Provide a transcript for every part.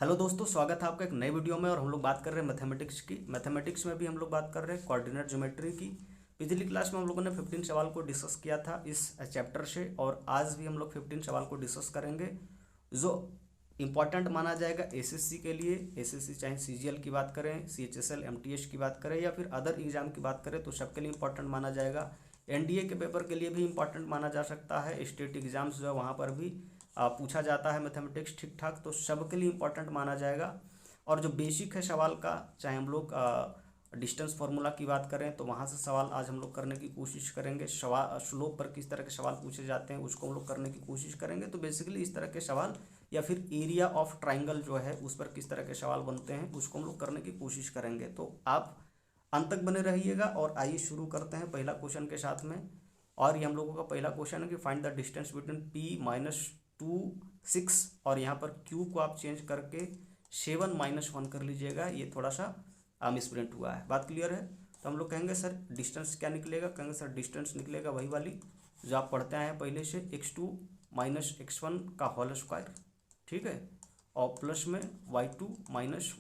Hello दोस्तों, स्वागत है आपका एक नए वीडियो में। और हम लोग बात कर रहे हैं मैथमेटिक्स की। मैथमेटिक्स में भी हम लोग बात कर रहे हैं कोऑर्डिनेट ज्योमेट्री की। पिछली क्लास में हम लोगों ने 15 सवाल को डिस्कस किया था इस चैप्टर से, और आज भी हम लोग 15 सवाल को डिस्कस करेंगे जो इम्पॉर्टेंट माना जाएगा एसएससी के लिए। एसएससी चाहे सीजीएल की बात करें, सीएचएसएल, एमटीएस की बात करें या फिर अदर एग्जाम की बात करें, तो सबके लिए इम्पॉर्टेंट माना जाएगा। एनडीए के पेपर के लिए भी इम्पॉर्टेंट माना जा सकता है। स्टेट एग्जाम्स जो है वहाँ पर भी पूछा जाता है मैथमेटिक्स ठीक ठाक, तो सबके लिए इम्पॉर्टेंट माना जाएगा। और जो बेसिक है सवाल का, चाहे हम लोग डिस्टेंस फार्मूला की बात करें तो वहाँ से सवाल आज हम लोग करने की कोशिश करेंगे। सवाल स्लोप पर किस तरह के सवाल पूछे जाते हैं उसको हम लोग करने की कोशिश करेंगे। तो बेसिकली इस तरह के सवाल, या फिर एरिया ऑफ ट्राइंगल जो है उस पर किस तरह के सवाल बनते हैं उसको हम लोग करने की कोशिश करेंगे। तो आप अंत तक बने रहिएगा। और आइए शुरू करते हैं पहला क्वेश्चन के साथ में। और ये हम लोगों का पहला क्वेश्चन है कि find the distance between P minus 2 6, और यहाँ पर क्यू को आप चेंज करके 7 - 1 कर लीजिएगा। ये थोड़ा सा मिसप्रिंट हुआ है। बात क्लियर है? तो हम लोग कहेंगे सर डिस्टेंस क्या निकलेगा, कहेंगे सर डिस्टेंस निकलेगा वही वाली जो आप पढ़ते आए हैं पहले से, x2 - x1 का होल स्क्वायर, ठीक है, और प्लस में y2 -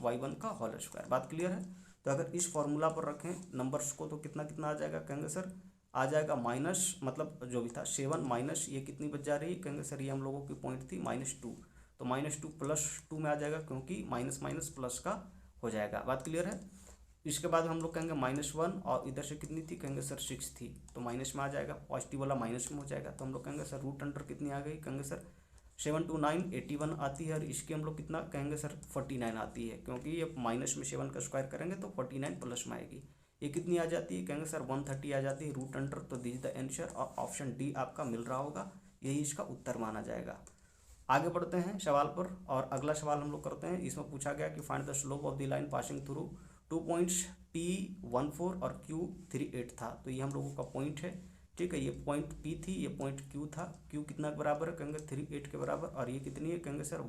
y1 का होल स्क्वायर। बात क्लियर है? तो अगर इस फॉर्मूला पर रखें नंबर्स को तो कितना कितना आ जाएगा, कहेंगे सर आ जाएगा माइनस, मतलब जो भी था 7 माइनस ये कितनी बच जा रही है, कहेंगे सर ये हम लोगों की पॉइंट थी -2, तो -2 +2 में आ जाएगा क्योंकि माइनस माइनस प्लस का हो जाएगा। बात क्लियर है? इसके बाद हम लोग कहेंगे -1, और इधर से कितनी थी, कहेंगे सर 6 थी, तो माइनस में आ जाएगा, पॉजिटिव वाला माइनस में हो जाएगा। तो हम लोग कहेंगे सर रूट अंडर कितनी आ गई, कहेंगे सर 7 2 9 81 आती है। और इसकी हम लोग कितना कहेंगे सर 49 आती है, क्योंकि ये माइनस में 7 का स्क्वायर करेंगे तो 49 प्लस में आएगी। ये कितनी आ जाती है, कहेंगे सर 130 आ जाती है रूट अंडर। तो दिस द आंसर, और ऑप्शन डी आपका मिल रहा होगा, यही इसका उत्तर माना जाएगा। आगे बढ़ते हैं सवाल पर, और अगला सवाल हम लोग करते हैं। इसमें पूछा गया कि find the slope of the line passing through 2 points P14 और Q38 था। तो ये हम लोगों का पॉइंट है, ठीक है। ये पॉइंट P थी, ये पॉइंट Q था। Q कितना के बराबर है, कहेंगे 38 के बराबर, और ये कितनी है, कहेंगे सर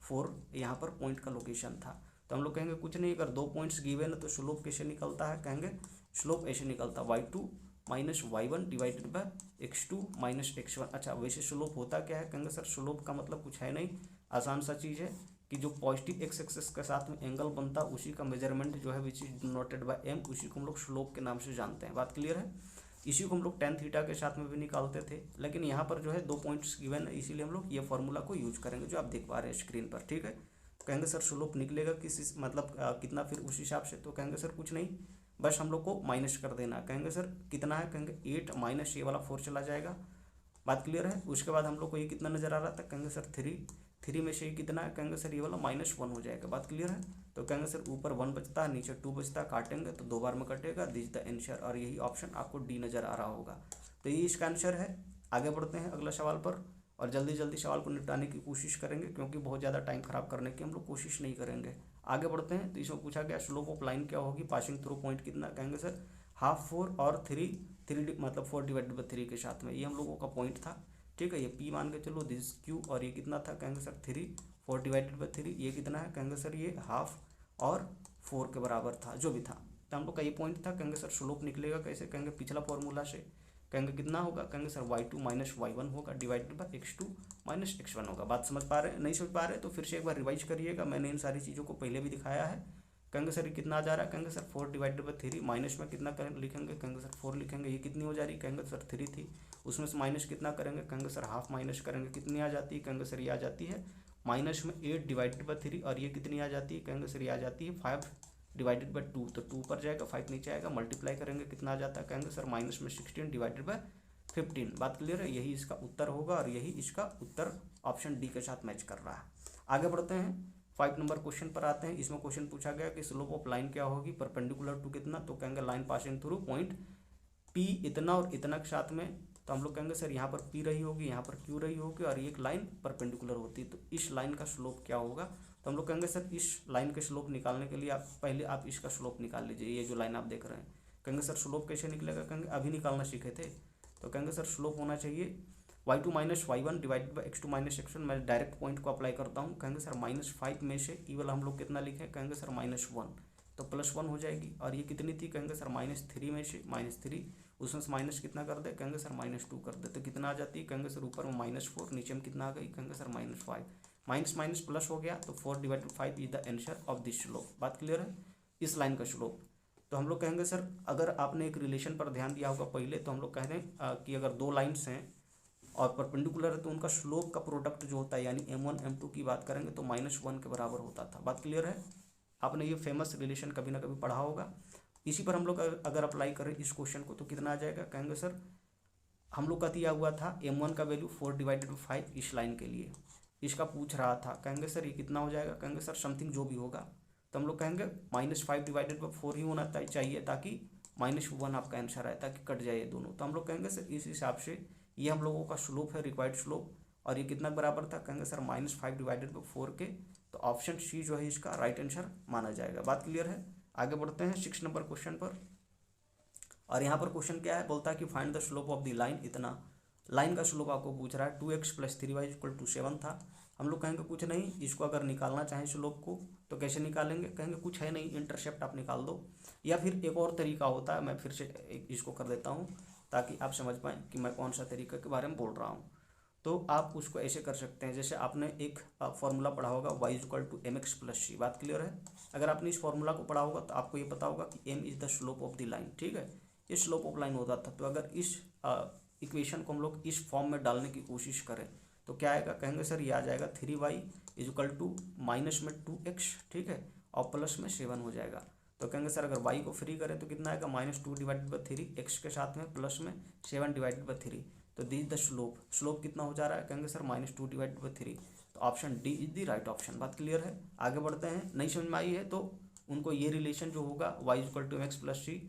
14 यहाँ पर पॉइंट का लोकेशन था। तो हम लोग कहेंगे कुछ नहीं, अगर 2 पॉइंट्स गिवन है तो स्लोप कैसे निकलता है, कहेंगे स्लोप ऐसे निकलता है y2 - y1 divided by x2 - x1। अच्छा, वैसे स्लोप होता क्या है, कहेंगे सर स्लोप का मतलब कुछ है नहीं, आसान सा चीज़ है कि जो पॉजिटिव एक्स एक्सेस के साथ में एंगल बनता है उसी का मेजरमेंट जो है which is denoted by m, उसी को हम लोग स्लोप के नाम से जानते हैं। बात क्लियर है? इसी को हम लोग tan थीटा के साथ में भी निकालते थे, लेकिन यहाँ पर जो है 2 पॉइंट्स गिवन है, इसीलिए हम लोग ये फॉर्मूला को यूज करेंगे जो आप देख पा रहे हैं स्क्रीन पर, ठीक है। कहेंगे सर स्लोप निकलेगा किस मतलब कितना फिर उस हिसाब से, तो कहेंगे सर कुछ नहीं, बस हम लोग को माइनस कर देना। कहेंगे सर कितना है, कहेंगे 8 माइनस ये वाला 4 चला जाएगा। बात क्लियर है? उसके बाद हम लोग को ये कितना नजर आ रहा था, कहेंगे सर 3 में से ये कितना है, कहेंगे सर ये वाला -1 हो जाएगा। बात क्लियर है? तो कहेंगे सर ऊपर 1 बचता है, नीचे 2 बचता है, काटेंगे तो 2 बार में कटेगा, दिस द आंसर। और यही ऑप्शन आपको डी नजर आ रहा होगा, तो ये इसका आंसर है। आगे बढ़ते हैं अगला सवाल पर, और जल्दी जल्दी सवाल को निपटाने की कोशिश करेंगे क्योंकि बहुत ज़्यादा टाइम खराब करने की हम लोग कोशिश नहीं करेंगे। आगे बढ़ते हैं। तो इसमें पूछा गया स्लोप ऑफ लाइन क्या होगी पासिंग थ्रू पॉइंट कितना, कहेंगे सर हाफ 4 और 3 मतलब 4/3 के साथ में, ये हम लोगों का पॉइंट था, ठीक है। ये P मान के चलो, दिस Q, और ये कितना था, कहेंगे सर 3 4/3, ये कितना है, कहेंगे सर ये हाफ और 4 के बराबर था, जो भी था। तो हम लोग का ये पॉइंट था। कहेंगे सर स्लोप निकलेगा कैसे, कहेंगे पिछला फॉर्मूला से, कहेंगे कितना होगा, कहेंगे सर y2 - y1 होगा डिवाइडेड बाय x2 - x1 होगा। बात समझ पा रहे हैं? नहीं समझ पा रहे तो फिर से एक बार रिवाइज करिएगा, मैंने इन सारी चीज़ों को पहले भी दिखाया है। कहेंगे सर ये कितना आ जा रहा है, कहेंगे सर 4/3, माइनस में कितना करें लिखेंगे, कहेंगे सर 4 लिखेंगे, ये कितनी हो जा रही है, कहेंगे सर 3 थी, उसमें से माइनस कितना करेंगे, कहेंगे सर हाफ माइनस करेंगे, कितनी आ जाती है, कहेंगे सर ये आ जाती है माइनस में 8/3, और ये कितनी आ जाती है, कहेंगे सर ये आ जाती है 5/2, तो 2 पर जाएगा, 5 नीचे आएगा, मल्टीप्लाई करेंगे कितना आ जाता है, कहेंगे सर माइनस में 16/15। बात क्लियर है? यही इसका उत्तर होगा, और यही इसका उत्तर ऑप्शन डी के साथ मैच कर रहा है। आगे बढ़ते हैं 5 नंबर क्वेश्चन पर आते हैं। इसमें क्वेश्चन पूछा गया कि स्लोप ऑफ लाइन क्या होगी परपेंडिकुलर टू कितना, तो कहेंगे line passing through point P इतना और इतना के साथ में। तो हम लोग कहेंगे सर यहाँ पर P रही होगी, यहाँ पर Q रही होगी, और एक लाइन परपेंडिकुलर होती है, तो इस लाइन का स्लोप क्या होगा। तो हम लोग कहेंगे सर इस लाइन के स्लोप निकालने के लिए आप पहले आप इसका स्लोप निकाल लीजिए। ये जो लाइन आप देख रहे हैं, कहेंगे सर स्लोप कैसे निकलेगा, कहेंगे अभी निकालना सीखे थे। तो कहेंगे सर स्लोप होना चाहिए y2 - y1 divided by x2 - x1। मैं डायरेक्ट पॉइंट को अप्लाई करता हूँ। कहेंगे सर -5 में से ई वाला हम लोग कितना लिखें, कहेंगे सर -1, तो +1 हो जाएगी। और ये कितनी थी, कहेंगे सर -3 में से -3, उसमें से माइनस कितना कर दे, कहेंगे सर -2 कर दे, तो कितना आ जाती है, कहेंगे सर ऊपर में -4, नीचे में कितना आ गई, कहेंगे सर -5। माइनस माइनस प्लस हो गया, तो 4/5 is the answer of this slope. बात क्लियर है, इस लाइन का स्लोप। तो हम लोग कहेंगे सर, अगर आपने एक रिलेशन पर ध्यान दिया होगा पहले, तो हम लोग कह रहे हैं कि अगर दो लाइन्स हैं और परपेंडिकुलर है तो उनका स्लोप का प्रोडक्ट जो होता है, यानी m1 m2 की बात करेंगे तो -1 के बराबर होता था। बात क्लियर है, आपने ये फेमस रिलेशन कभी ना कभी पढ़ा होगा। इसी पर हम लोग अगर अप्लाई करें इस क्वेश्चन को तो कितना आ जाएगा, कहेंगे सर हम लोग का दिया हुआ था m1 का वैल्यू 4/5 इस लाइन के लिए, इसका पूछ रहा था, कहेंगे सर ये कितना हो जाएगा, कहेंगे सर समथिंग जो भी होगा, तो हम लोग कहेंगे -5/4 ही होना चाहिए, ताकि -1 आपका आंसर आए, ताकि कट जाए ये दोनों। तो हम लोग कहेंगे सर इस हिसाब से ये हम लोगों का स्लोप है, रिक्वायर्ड स्लोप, और ये कितना बराबर था, कहेंगे सर -5/4 के। तो ऑप्शन सी जो है इसका राइट आंसर माना जाएगा। बात क्लियर है, आगे बढ़ते हैं 6 नंबर क्वेश्चन पर। और यहाँ पर क्वेश्चन क्या है, बोलता है कि find the slope of the line, इतना लाइन का स्लोप आपको पूछ रहा है। 2x + 3y = 7 था। हम लोग कहेंगे कुछ नहीं, इसको अगर निकालना चाहें स्लोप को तो कैसे निकालेंगे, कहेंगे कुछ है नहीं, इंटरसेप्ट आप निकाल दो, या फिर एक और तरीका होता है, मैं फिर से इसको कर देता हूँ ताकि आप समझ पाएँ कि मैं कौन सा तरीका के बारे में बोल रहा हूँ। तो आप उसको ऐसे कर सकते हैं, जैसे आपने एक फॉर्मूला पढ़ा होगा y = mx + c। बात क्लियर है, अगर आपने इस फॉर्मूला को पढ़ा होगा तो आपको ये पता होगा कि m is the slope of the line. ठीक है, ये स्लोप ऑफ लाइन होता था। तो अगर इस इक्वेशन को हम लोग इस फॉर्म में डालने की कोशिश करें तो क्या आएगा, कहेंगे सर ये आ जाएगा 3y = माइनस में 2x, ठीक है, और प्लस में 7 हो जाएगा। तो कहेंगे सर अगर y को फ्री करें तो कितना आएगा, -2/3 x के साथ में प्लस में 7/3। तो दिस द स्लोप, स्लोप कितना हो जा रहा है, कहेंगे सर -2/3। तो option D is the right option. बात क्लियर है, आगे बढ़ते हैं। नहीं समझ में आई है तो उनको ये रिलेशन जो होगा y = mx + c,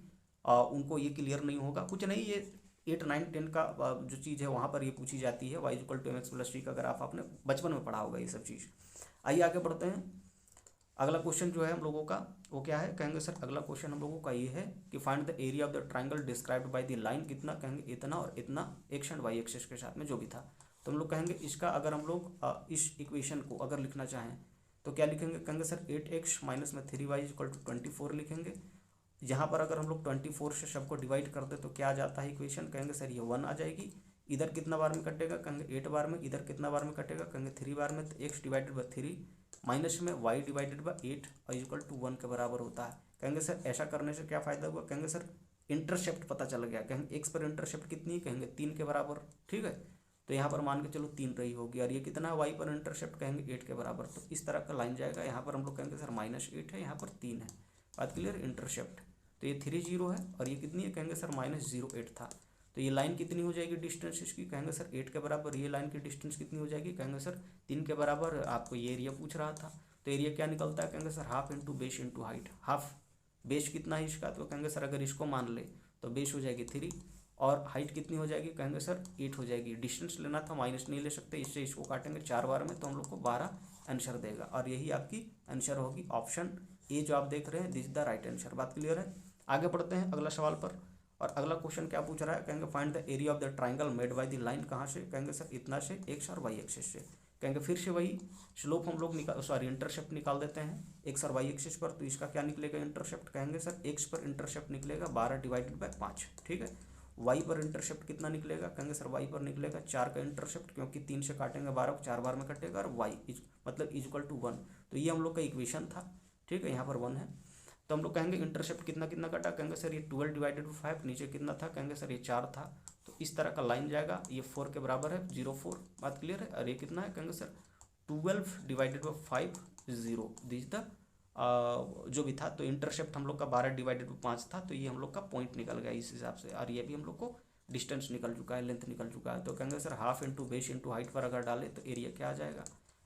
उनको ये क्लियर नहीं होगा, कुछ नहीं, ये 8, 9, 10 का जो चीज़ है वहाँ पर ये पूछी जाती है, y = mx + c का, अगर आपने बचपन में पढ़ा होगा ये सब चीज़। आइए आगे बढ़ते हैं। अगला क्वेश्चन जो है हम लोगों का वो क्या है, कहेंगे सर अगला क्वेश्चन हम लोगों का ये है कि find the area of the triangle described by the line, कितना, कहेंगे इतना और इतना, एक्स एंड वाई एक्सिस के साथ में जो भी था। तो हम लोग कहेंगे इसका अगर हम लोग इस इक्वेशन को अगर लिखना चाहें तो क्या लिखेंगे, कहेंगे सर 8x - 3y = 24 लिखेंगे। यहाँ पर अगर हम लोग 24 से सबको डिवाइड कर दे तो क्या आ जाता है इक्वेशन, कहेंगे सर ये 1 आ जाएगी। इधर कितना बार में कटेगा, कहेंगे 8 बार में। इधर कितना बार में कटेगा, कहेंगे 3 बार में। तो x/3 माइनस में y/8 = 1 के बराबर होता है। कहेंगे सर ऐसा करने से क्या फ़ायदा हुआ, कहेंगे सर इंटरसेप्ट पता चल गया। कहेंगे x पर इंटरसेप्ट कितनी, कहेंगे 3 के बराबर, ठीक है। तो यहाँ पर मान के चलो 3 रही होगी, और ये कितना है y पर इंटरसेप्ट, कहेंगे 8 के बराबर। तो इस तरह का लाइन जाएगा। यहाँ पर हम लोग कहेंगे सर -8 है, यहाँ पर 3 है। बात क्लियर, इंटरसेप्ट। तो ये 3 0 है, और ये कितनी है, कहेंगे सर -0.8 था। तो ये लाइन कितनी हो जाएगी डिस्टेंस इसकी, कहेंगे सर 8 के बराबर। ये लाइन की डिस्टेंस कितनी हो जाएगी, कहेंगे सर 3 के बराबर। आपको ये एरिया पूछ रहा था, तो एरिया क्या निकलता है, कहेंगे sir half into base into height. Half base कितना है इसका, तो कहेंगे सर अगर इसको मान ले तो बेस हो जाएगी 3, और हाइट कितनी हो जाएगी, कहेंगे सर 8 हो जाएगी। डिस्टेंस लेना था, माइनस नहीं ले सकते, इससे इसको काटेंगे 4 बार में तो हम लोग को 12 आंसर देगा, और यही आपकी आंसर होगी ऑप्शन ए जो आप देख रहे हैं, दिस द राइट आंसर। बात क्लियर है, आगे बढ़ते हैं अगला सवाल पर। और अगला क्वेश्चन क्या पूछ रहा है, कहेंगे find the area of the triangle made by the line, कहाँ से, कहेंगे सर इतना से, एक्स और वाई एक्सिस से। कहेंगे फिर से वही स्लोप हम लोग इंटरसेप्ट निकाल देते हैं एक्स और वाई एक्सिस पर। तो इसका क्या निकलेगा इंटरसेप्ट, कहेंगे सर एक्स पर इंटरसेप्ट निकलेगा 12/5, ठीक है। वाई पर इंटरसेप्ट कितना निकलेगा, कहेंगे सर वाई पर निकलेगा 4 का इंटरसेप्ट, क्योंकि 3 से काटेंगे 12 को 4 बार में कटेगा, और वाई मतलब = 1। तो ये हम लोग का इक्वेशन था, ठीक है, यहाँ पर 1 है। तो हम लोग कहेंगे इंटरसेप्ट कितना कितना कटा, कहेंगे सर ये 12/5, नीचे कितना था, कहेंगे सर ये 4 था। तो इस तरह का लाइन जाएगा, ये 4 के बराबर है, 0.4। बात क्लियर है, और ये कितना है, कहेंगे सर 12/5 0, दिस द जो भी था। तो इंटरसेप्ट हम लोग का 12/5 था, तो ये हम लोग का पॉइंट निकल गया इस हिसाब से, और ये भी हम लोग को डिस्टेंस निकल चुका है, लेंथ निकल चुका है। तो कहेंगे sir half into base into height पर अगर डालें तो एरिया क्या आ जाएगा,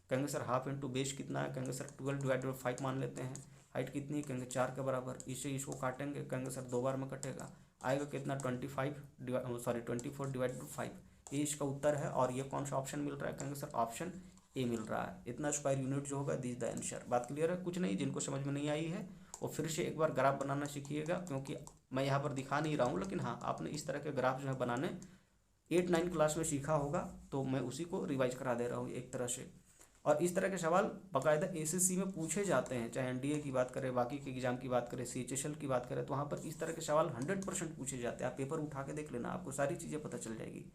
कहेंगे सर हाफ इंटू बेस कितना है, कहेंगे सर 12/5 मान लेते हैं। हाइट कितनी, कहेंगे 4 के बराबर। इससे इसको काटेंगे, कहेंगे सर 2 बार में कटेगा, आएगा कितना 24/5। ये इसका उत्तर है, और ये कौन सा ऑप्शन मिल रहा है, कहेंगे सर ऑप्शन ए मिल रहा है। इतना स्क्वायर यूनिट जो होगा दिस द आंसर। बात क्लियर है, कुछ नहीं, जिनको समझ में नहीं आई है वो फिर से एक बार ग्राफ बनाना सीखिएगा, क्योंकि मैं यहाँ पर दिखा नहीं रहा हूँ, लेकिन हाँ आपने इस तरह के ग्राफ जो है बनाने 8, 9 क्लास में सीखा होगा, तो मैं उसी को रिवाइज करा दे रहा हूँ एक तरह से। और इस तरह के सवाल बाकायदा एसएससी में पूछे जाते हैं, चाहे एनडीए की बात करें, बाकी के एग्जाम की बात करें, सीएचएसएल की बात करें, तो वहाँ पर इस तरह के सवाल 100% पूछे जाते हैं। आप पेपर उठा के देख लेना, आपको सारी चीज़ें पता चल जाएगी।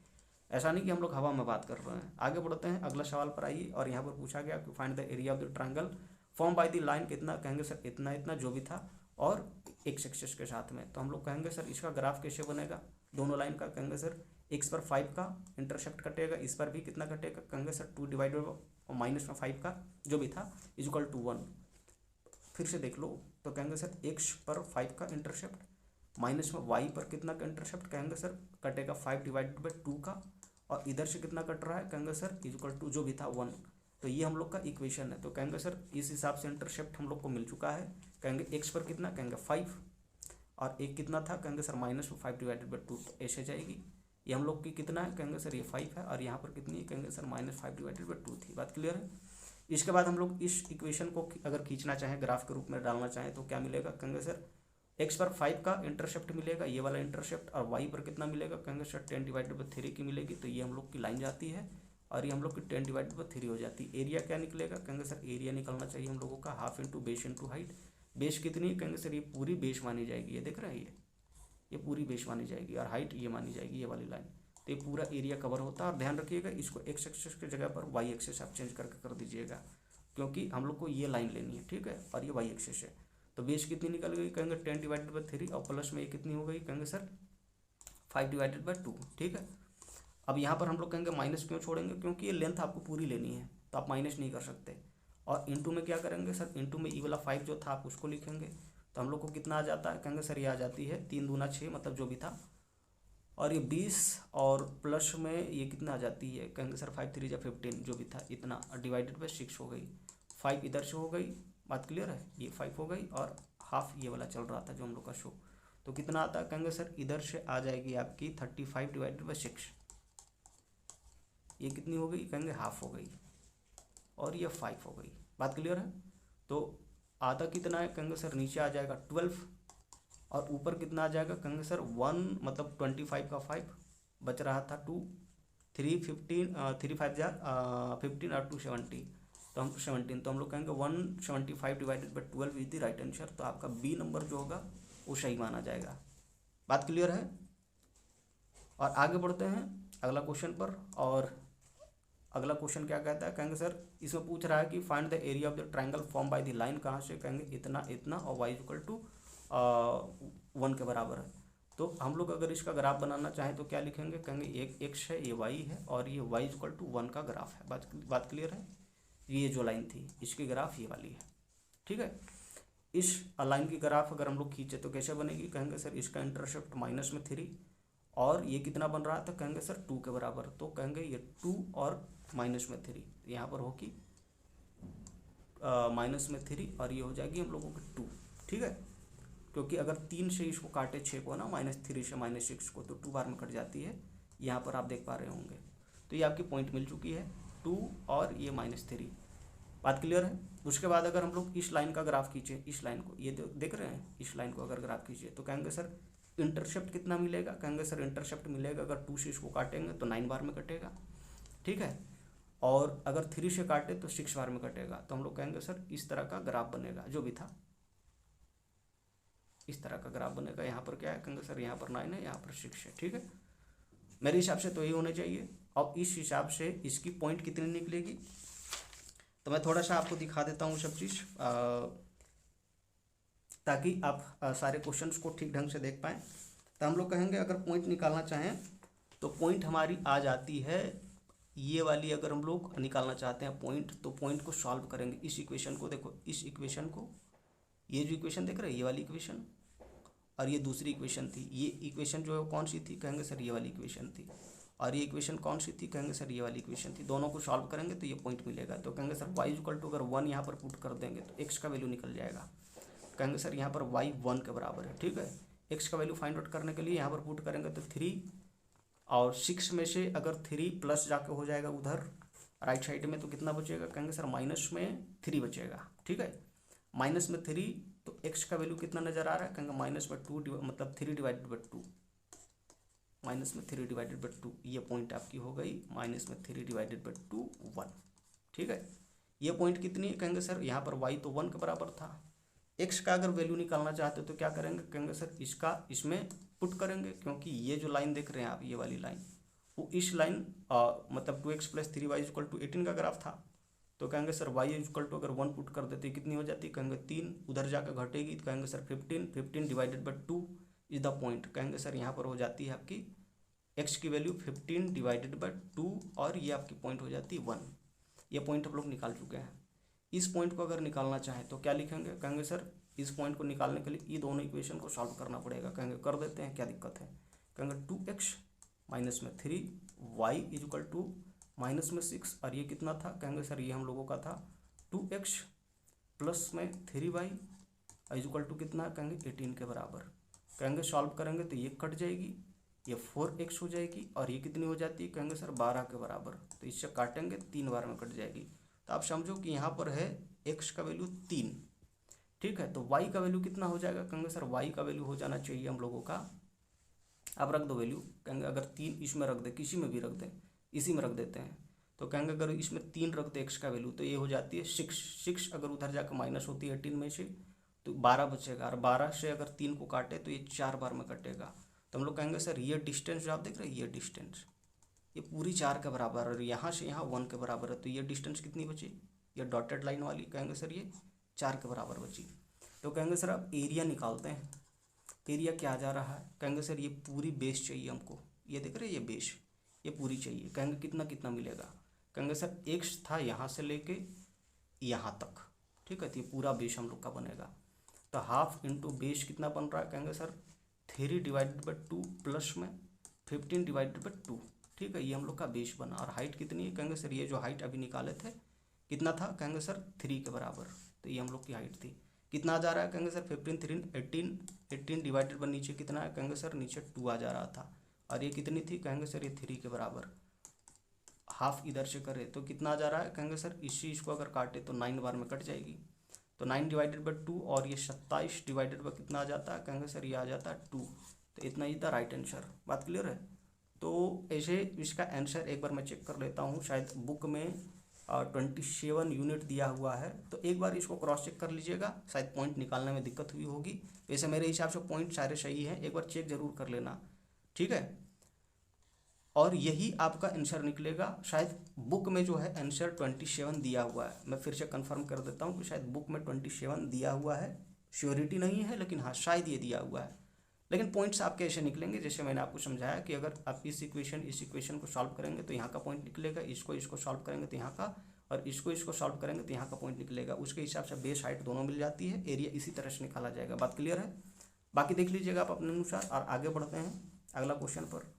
ऐसा नहीं कि हम लोग हवा में बात कर रहे हैं। आगे बढ़ते हैं, अगला सवाल पर आइए। और यहाँ पर पूछा गया कि find the area of the triangle form by the line, कितना, कहेंगे सर इतना इतना जो भी था और एक्स एक्सिस के साथ में। तो हम लोग कहेंगे सर इसका ग्राफ कैसे बनेगा, दोनों लाइन का, कहेंगे सर एक्स पर 5 का इंटरसेप्ट कटेगा, इस पर भी कितना कटेगा, कहेंगे सर 2 डिवाइडेड माइनस में 5 का जो भी था इक्वल टू 1। फिर से देख लो, तो कहेंगे सर एक्स पर 5 का इंटरसेप्ट माइनस में वाई पर कितना का इंटरसेप्ट, कहेंगे सर कटेगा 5 डिवाइडेड बाई 2 का, और इधर से कितना कट रहा है, कहेंगे सर इक्वल टू जो भी था 1। तो ये हम लोग का इक्वेशन है। तो कहेंगे सर इस हिसाब से इंटरसेप्ट हम लोग को मिल चुका है। कहेंगे एक्स पर कितना, कहेंगे 5, और एक कितना था, कहेंगे सर माइनस में 5 डिवाइडेड बाई 2, तो ऐसे जाएगी। ये हम लोग की कितना है, कहेंगे सर ये 5 है, और यहाँ पर कितनी है, कहेंगे सर माइनस 5 डिवाइडेड बाई 2 थी। बात क्लियर है। इसके बाद हम लोग इस इक्वेशन को अगर खींचना चाहें, ग्राफ के रूप में डालना चाहें, तो क्या मिलेगा, कहेंगे सर एक्स पर 5 का इंटरसेप्ट मिलेगा, ये वाला इंटरसेप्ट, और वाई पर कितना मिलेगा, कहेंगे सर 10 डिवाइडेड बाई 3 की मिलेगी। तो ये हम लोग की लाइन जाती है, और ये हम लोग की 10 डिवाइडेड बाई 3 हो जाती है। एरिया क्या निकलेगा, कहेंगे सर एरिया निकलना चाहिए हम लोगों का half into base into height. Base कितनी है, कहेंगे सर ये पूरी बेस मानी जाएगी, ये देख रहे हैं, ये पूरी बेस मानी जाएगी, और हाइट ये मानी जाएगी, ये वाली लाइन। तो ये पूरा एरिया कवर होता है। और ध्यान रखिएगा, इसको एक्स एक्सिस की जगह पर वाई एक्सिस आप चेंज करके कर दीजिएगा, क्योंकि हम लोग को ये लाइन लेनी है, ठीक है, और ये वाई एक्सिस है। तो बेस कितनी निकल गई, कहेंगे 10 डिवाइडेड बाई 3, और प्लस में ये कितनी हो गई, कहेंगे सर 5 डिवाइडेड बाई 2, ठीक है। अब यहाँ पर हम लोग कहेंगे माइनस क्यों छोड़ेंगे, क्योंकि ये लेंथ आपको पूरी लेनी है, तो आप माइनस नहीं कर सकते। और इंटू में क्या करेंगे सर, इंटू में ई वाला 5 जो था आप उसको लिखेंगे। तो हम लोग को कितना आ जाता है, कहेंगे सर ये आ जाती है 3 दूना 6, मतलब जो भी था, और ये 20, और प्लस में ये कितना आ जाती है, कहेंगे सर 5 3 या 15 जो भी था इतना, डिवाइडेड बाई 6 हो गई। 5 इधर से हो गई, बात क्लियर है, ये 5 हो गई, और हाफ ये वाला चल रहा था जो हम लोग का शो। तो कितना आता है, कहेंगे सर इधर से आ जाएगी आपकी 35 डिवाइडेड बाई 6, ये कितनी हो गई, कहेंगे हाफ हो गई, और ये 5 हो गई। बात क्लियर है। तो आधा कितना है, कहेंगे सर नीचे आ जाएगा 12, और ऊपर कितना आ जाएगा, कहेंगे सर 1, मतलब 25 का 5 बच रहा था 2, 3 15 3 5 15 और 2 70, तो हम 17, तो हम लोग कहेंगे 175 divided by 12 is the right answer. तो आपका बी नंबर जो होगा वो सही माना जाएगा। बात क्लियर है। और आगे बढ़ते हैं अगला क्वेश्चन पर। और अगला क्वेश्चन क्या कहता है, कहेंगे सर इसमें पूछ रहा है कि find the area of the triangle form by the line, कहाँ से, कहेंगे इतना इतना, और वाई इक्वल टू 1 के बराबर है। तो हम लोग अगर इसका ग्राफ बनाना चाहें तो क्या लिखेंगे, कहेंगे एक एक्स है, ये वाई है, और ये वाई इक्वल टू 1 का ग्राफ है। बात क्लियर है। ये जो लाइन थी इसकी ग्राफ ये वाली है, ठीक है। इस लाइन की ग्राफ अगर हम लोग खींचे तो कैसे बनेगी, कहेंगे सर इसका इंटरसेप्ट माइनस में 3, और ये कितना बन रहा था, कहेंगे सर 2 के बराबर। तो कहेंगे ये 2 और माइनस में 3, यहाँ पर होगी माइनस में 3, और ये हो जाएगी हम लोगों की 2, ठीक है। क्योंकि अगर 3 से इसको काटे 6 को ना, -3 से -6 को, तो 2 बार में कट जाती है, यहाँ पर आप देख पा रहे होंगे। तो ये आपकी पॉइंट मिल चुकी है 2 और ये -3। बात क्लियर है। उसके बाद अगर हम लोग इस लाइन का ग्राफ खींचे, इस लाइन को, ये देख रहे हैं, इस लाइन को अगर ग्राफ खींचे तो कहेंगे सर इंटरसेप्ट कितना मिलेगा, कहेंगे सर इंटरसेप्ट मिलेगा, अगर 2 से इसको काटेंगे तो 9 बार में कटेगा, ठीक है। और अगर 3 से काटे तो 6 बार में कटेगा। तो हम लोग कहेंगे सर इस तरह का ग्राफ बनेगा, जो भी था इस तरह का ग्राफ बनेगा। यहाँ पर क्या है, कहेंगे सर यहाँ पर 9 है, यहाँ पर 6 है, ठीक है। मेरे हिसाब से तो यही होने चाहिए। और इस हिसाब से इसकी पॉइंट कितनी निकलेगी, तो मैं थोड़ा सा आपको दिखा देता हूँ सब चीज़, ताकि आप सारे क्वेश्चंस को ठीक ढंग से देख पाएँ। तो हम लोग कहेंगे अगर पॉइंट निकालना चाहें तो पॉइंट हमारी आ जाती है ये वाली। अगर हम लोग निकालना चाहते हैं पॉइंट, तो पॉइंट को सॉल्व करेंगे। इस इक्वेशन को देखो, इस इक्वेशन को, ये जो इक्वेशन देख रहे हैं, ये वाली इक्वेशन, और ये दूसरी इक्वेशन थी। ये इक्वेशन जो है कौन सी थी, कहेंगे सर ये वाली इक्वेशन थी। और ये इक्वेशन कौन सी थी, कहेंगे सर ये वाली इक्वेशन थी। दोनों को सॉल्व करेंगे तो ये पॉइंट मिलेगा। तो कहेंगे सर y इक्वल टू, अगर 1 यहाँ पर पुट कर देंगे तो x का वैल्यू निकल जाएगा। कहेंगे सर यहाँ पर y 1 के बराबर है, ठीक है। x का वैल्यू फाइंड आउट करने के लिए यहाँ पर पुट करेंगे तो 3, और 6 में से अगर 3 प्लस जाके हो जाएगा उधर राइट साइड में, तो कितना बचेगा, कहेंगे सर माइनस में 3 बचेगा, ठीक है। माइनस में 3, तो x का वैल्यू कितना नज़र आ रहा है, कहेंगे माइनस में 2, मतलब 3 डिवाइडेड बाई 2, माइनस में 3 डिवाइडेड बाई 2, ये पॉइंट आपकी हो गई माइनस में 3 डिवाइडेड बाई 2 1, ठीक है। ये पॉइंट कितनी है, कहेंगे सर यहाँ पर y तो 1 के बराबर था। x का अगर वैल्यू निकालना चाहते हो तो क्या करेंगे, कहेंगे सर इसका इसमें पुट करेंगे, क्योंकि ये जो लाइन देख रहे हैं आप, ये वाली लाइन, वो इस लाइन मतलब 2x + 3y = 18 का ग्राफ था। तो कहेंगे सर y = अगर 1 पुट कर देते कितनी हो जाती, कहेंगे 3, उधर जाकर घटेगी तो कहेंगे sir 15 divided by 2 is the point. कहेंगे सर यहाँ पर हो जाती है आपकी x की वैल्यू 15 डिवाइडेड बाई 2 और ये आपकी पॉइंट हो जाती है 1। ये पॉइंट हम लोग निकाल चुके हैं। इस पॉइंट को अगर निकालना चाहें तो क्या लिखेंगे, कहेंगे सर इस पॉइंट को निकालने के लिए ये दोनों इक्वेशन को सॉल्व करना पड़ेगा। कहेंगे कर देते हैं, क्या दिक्कत है। कहेंगे 2x माइनस में 3 y = माइनस में 6 और ये कितना था, कहेंगे सर ये हम लोगों का था 2x प्लस में 3y = कितना, कहेंगे 18 के बराबर। कहेंगे सॉल्व करेंगे तो ये कट जाएगी, ये 4x हो जाएगी और ये कितनी हो जाती है, कहेंगे सर 12 के बराबर। तो इससे काटेंगे 3 बार में कट जाएगी। तो आप समझो कि यहाँ पर है x का वैल्यू 3, ठीक है। तो y का वैल्यू कितना हो जाएगा, कहेंगे सर y का वैल्यू हो जाना चाहिए हम लोगों का, आप रख दो वैल्यू। कहेंगे अगर 3 इसमें रख दे, किसी में भी रख दें, इसी में रख देते हैं। तो कहेंगे अगर इसमें 3 रख दे x का वैल्यू तो ये हो जाती है 6। अगर उधर जाकर माइनस होती है 18 में से तो 12 बचेगा और 12 से अगर 3 को काटे तो ये 4 बार में कटेगा। तो हम लोग कहेंगे सर ये डिस्टेंस जो आप देख रहे हैं, ये डिस्टेंस ये पूरी 4 के बराबर और यहाँ से यहाँ 1 के बराबर है। तो ये डिस्टेंस कितनी बची, ये डॉटेड लाइन वाली, कहेंगे सर ये 4 के बराबर बची। तो कहेंगे सर अब एरिया निकालते हैं। एरिया क्या आ जा रहा है, कहेंगे सर ये पूरी बेस चाहिए हमको, ये देख रहे हैं ये बेस, ये पूरी चाहिए। कहेंगे कितना कितना मिलेगा, कहेंगे सर x था यहाँ से लेके यहाँ तक, ठीक है। तो ये पूरा बेस हम लोग का बनेगा। तो हाफ इंटू बेस कितना बन रहा है, कहेंगे सर 3 डिवाइडेड बाई 2 प्लस में 15 डिवाइडेड बाई 2, ठीक है। ये हम लोग का बेस बना। और हाइट कितनी है, कहेंगे सर ये जो हाइट अभी निकाले थे कितना था, कहेंगे सर 3 के बराबर। तो ये हम लोग की हाइट थी। कितना आ जा रहा है, कहेंगे सर 15 3 18 डिवाइडेड बाई नीचे कितना है, कहेंगे सर नीचे 2 आ जा रहा था। और ये कितनी थी, कहेंगे सर ये 3 के बराबर। हाफ इधर से करे तो कितना आ जा रहा है, कहेंगे सर इस चीज़ को अगर काटे तो 9 बार में कट जाएगी। तो 9 डिवाइडेड बाई 2 और ये 27 डिवाइडेड बाई कितना आ जाता है, कहेंगे सर ये आ जाता है 2। तो इतना ही था राइट आंसर। बात क्लियर है। तो ऐसे इसका आंसर एक बार मैं चेक कर लेता हूँ, शायद बुक में 27 यूनिट दिया हुआ है। तो एक बार इसको क्रॉस चेक कर लीजिएगा, शायद पॉइंट निकालने में दिक्कत हुई होगी। वैसे मेरे हिसाब से पॉइंट सारे सही हैं, एक बार चेक जरूर कर लेना, ठीक है। और यही आपका आंसर निकलेगा। शायद बुक में जो है आंसर 27 दिया हुआ है। मैं फिर से कंफर्म कर देता हूँ कि शायद बुक में 27 दिया हुआ है, श्योरिटी नहीं है लेकिन हाँ शायद ये दिया हुआ है। लेकिन पॉइंट्स आपके ऐसे निकलेंगे जैसे मैंने आपको समझाया कि अगर आप इस इक्वेशन को सॉल्व करेंगे तो यहाँ का पॉइंट निकलेगा, इसको सॉल्व करेंगे तो यहाँ का, और इसको सॉल्व करेंगे तो यहाँ का पॉइंट निकलेगा। उसके हिसाब से बेस हाइट दोनों मिल जाती है, एरिया इसी तरह से निकाला जाएगा। बात क्लियर है। बाकी देख लीजिएगा आप अपने अनुसार। और आगे बढ़ते हैं अगला क्वेश्चन पर,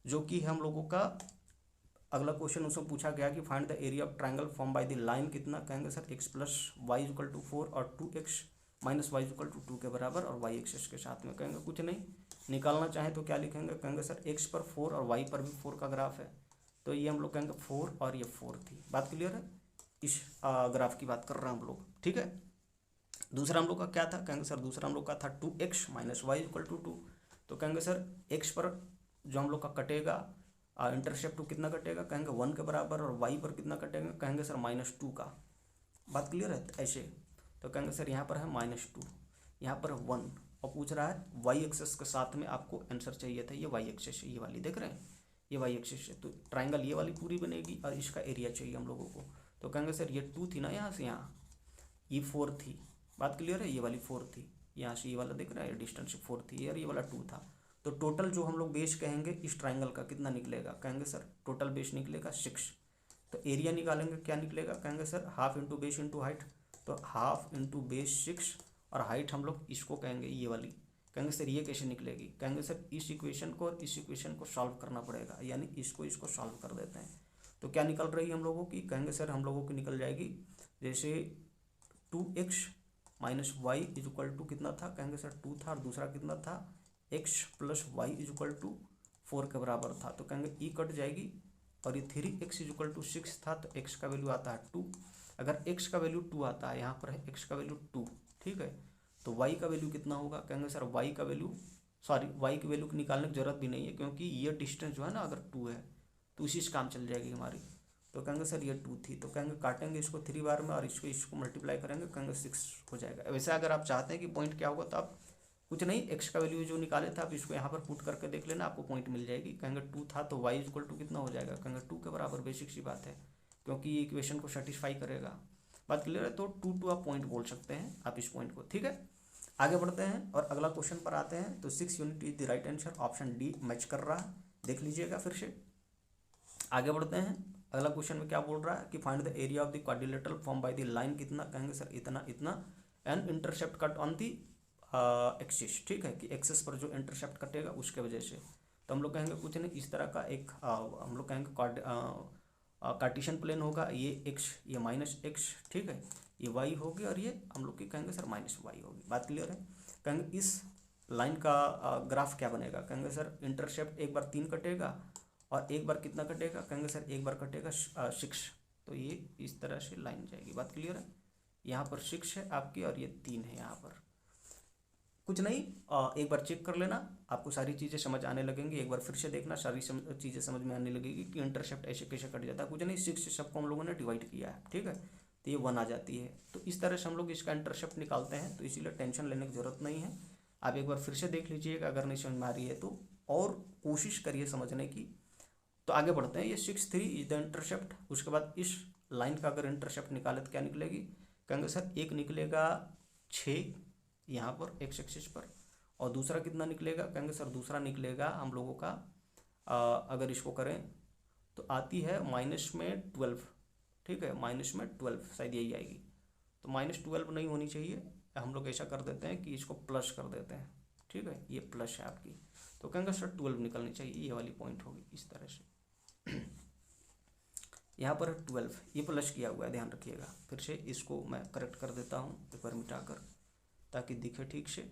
जो कि हम लोगों का अगला क्वेश्चन उसमें पूछा गया कि find the area of triangle form by the line कितना, कहेंगे सर x + y = 4 और 2x - y = 2 के बराबर और y एक्सिस के साथ में। कहेंगे कुछ नहीं, निकालना चाहें तो क्या लिखेंगे, कहेंगे सर x पर 4 और y पर भी 4 का ग्राफ है। तो ये हम लोग कहेंगे 4 और ये 4 थी। बात क्लियर है। इस ग्राफ की बात कर रहे हैं हम लोग, ठीक है। दूसरा हम लोग का क्या था, कहेंगे सर दूसरा हम लोग का था 2x - y = 2। तो कहेंगे सर x पर जो हम लोग का कटेगा इंटरसेप्ट कितना कटेगा, कहेंगे 1 के बराबर, और y पर कितना कटेगा, कहेंगे सर -2 का। बात क्लियर है। ऐसे तो कहेंगे सर यहाँ पर है -2, यहाँ पर 1, और पूछ रहा है y एक्सिस के साथ में आपको आंसर चाहिए था। ये y एक्सिस है, ये वाली देख रहे हैं, ये y एक्सिस है। तो ट्राइंगल ये वाली पूरी बनेगी और इसका एरिया चाहिए हम लोगों को। तो कहेंगे सर ये 2 थी ना, यहाँ से यहाँ ये 4 थी। बात क्लियर है। ये वाली 4 थी, यहाँ से ये वाला देख रहा है डिस्टेंस 4 थी और ये वाला 2 था। तो टोटल जो हम लोग बेस कहेंगे इस ट्राइंगल का कितना निकलेगा, कहेंगे सर टोटल बेस निकलेगा 6। तो एरिया निकालेंगे, क्या निकलेगा, कहेंगे sir half into base into height. तो हाफ इंटू बेस 6 और हाइट हम लोग इसको कहेंगे ये वाली। कहेंगे सर ये कैसे निकलेगी, कहेंगे सर इस इक्वेशन को और इस इक्वेशन को सॉल्व करना पड़ेगा, यानी इसको सॉल्व कर देते हैं। तो क्या निकल रही है हम लोगों की, कहेंगे सर हम लोगों की निकल जाएगी जैसे 2x - y = कितना था, कहेंगे सर 2 था, और दूसरा कितना था x + y = 4 के बराबर था। तो कहेंगे ई कट जाएगी, और ये 3x = 6 था। तो x का वैल्यू आता है 2। अगर x का वैल्यू 2 आता है, यहाँ पर है x का वैल्यू 2, ठीक है। तो y का वैल्यू कितना होगा, कहेंगे सर y का वैल्यू y की वैल्यू निकालने की जरूरत भी नहीं है, क्योंकि ये डिस्टेंस जो है ना अगर 2 है तो इसी से काम चल जाएगी हमारी। तो कहेंगे सर ये 2 थी। तो कहेंगे काटेंगे इसको 3 बार में और इसको मल्टीप्लाई करेंगे, कहेंगे 6 हो जाएगा। वैसे अगर आप चाहते हैं कि पॉइंट क्या होगा तो आप कुछ नहीं, एक्स का वैल्यू जो निकाले थे आप इसको यहाँ पर पुट करके देख लेना, आपको पॉइंट मिल जाएगी। कहेंगे 2 था तो y इक्वल टू कितना हो जाएगा, कहेंगे 2 के बराबर, बेसिक सी बात है क्योंकि ये इक्वेशन को सेटिस्फाई करेगा। बात क्लियर है, तो 2 आप पॉइंट बोल सकते हैं आप इस पॉइंट को, ठीक है। आगे बढ़ते हैं और अगला क्वेश्चन पर आते हैं। तो 6 unit is the right answer, option D match कर रहा है, देख लीजिएगा फिर से। आगे बढ़ते हैं, अगला क्वेश्चन में क्या बोल रहा है कि find the area of the quadrilateral form by the line, कितना, कहेंगे सर इतना इतना, and intercept cut on the axis, ठीक है, कि एक्सिस पर जो इंटरसेप्ट कटेगा उसके वजह से। तो हम लोग कहेंगे कुछ नहीं, इस तरह का एक हम लोग कहेंगे कार्टेशियन प्लेन होगा, ये एक्स, ये माइनस एक्स, ठीक है, ये वाई होगी और ये हम लोग की कहेंगे सर माइनस वाई होगी। बात क्लियर है। कहेंगे इस लाइन का ग्राफ क्या बनेगा, कहेंगे सर इंटरसेप्ट एक बार 3 कटेगा और एक बार कितना कटेगा, कहेंगे सर एक बार कटेगा 6, तो ये इस तरह से लाइन जाएगी। बात क्लियर है, यहाँ पर 6 है आपकी और ये 3 है यहाँ पर। कुछ नहीं, एक बार चेक कर लेना, आपको सारी चीज़ें समझ आने लगेंगी। एक बार फिर से देखना, सारी चीज़ें समझ में आने लगेगी कि इंटरसेप्ट ऐसे कैसे कट जाता है। कुछ नहीं, 6 से सबको हम लोगों ने डिवाइड किया है, ठीक है, तो ये 1 आ जाती है। तो इस तरह से हम लोग इसका इंटरसेप्ट निकालते हैं, तो इसीलिए टेंशन लेने की जरूरत नहीं है। आप एक बार फिर से देख लीजिएगा, अगर नहीं समझ में आ रही है तो, और कोशिश करिए समझने की। तो आगे बढ़ते हैं, ये 6 3 इज द इंटरसेप्ट। उसके बाद इस लाइन का अगर इंटरसेप्ट निकाले तो क्या निकलेगी, कहेंगे सर एक निकलेगा 6 यहाँ पर एक्स एक्सिस पर, और दूसरा कितना निकलेगा, कहेंगे सर दूसरा निकलेगा हम लोगों का अगर इसको करें तो आती है -12, ठीक है, -12 शायद यही आएगी। तो -12 नहीं होनी चाहिए, हम लोग ऐसा कर देते हैं कि इसको प्लस कर देते हैं, ठीक है, ये प्लस है आपकी, तो कहेंगे सर 12 निकलनी चाहिए, ये वाली पॉइंट होगी इस तरह से। यहाँ पर 12, ये प्लस किया हुआ है, ध्यान रखिएगा। फिर से इसको मैं करेक्ट कर देता हूँ एक बार मिटाकर, ताकि दिखे ठीक से,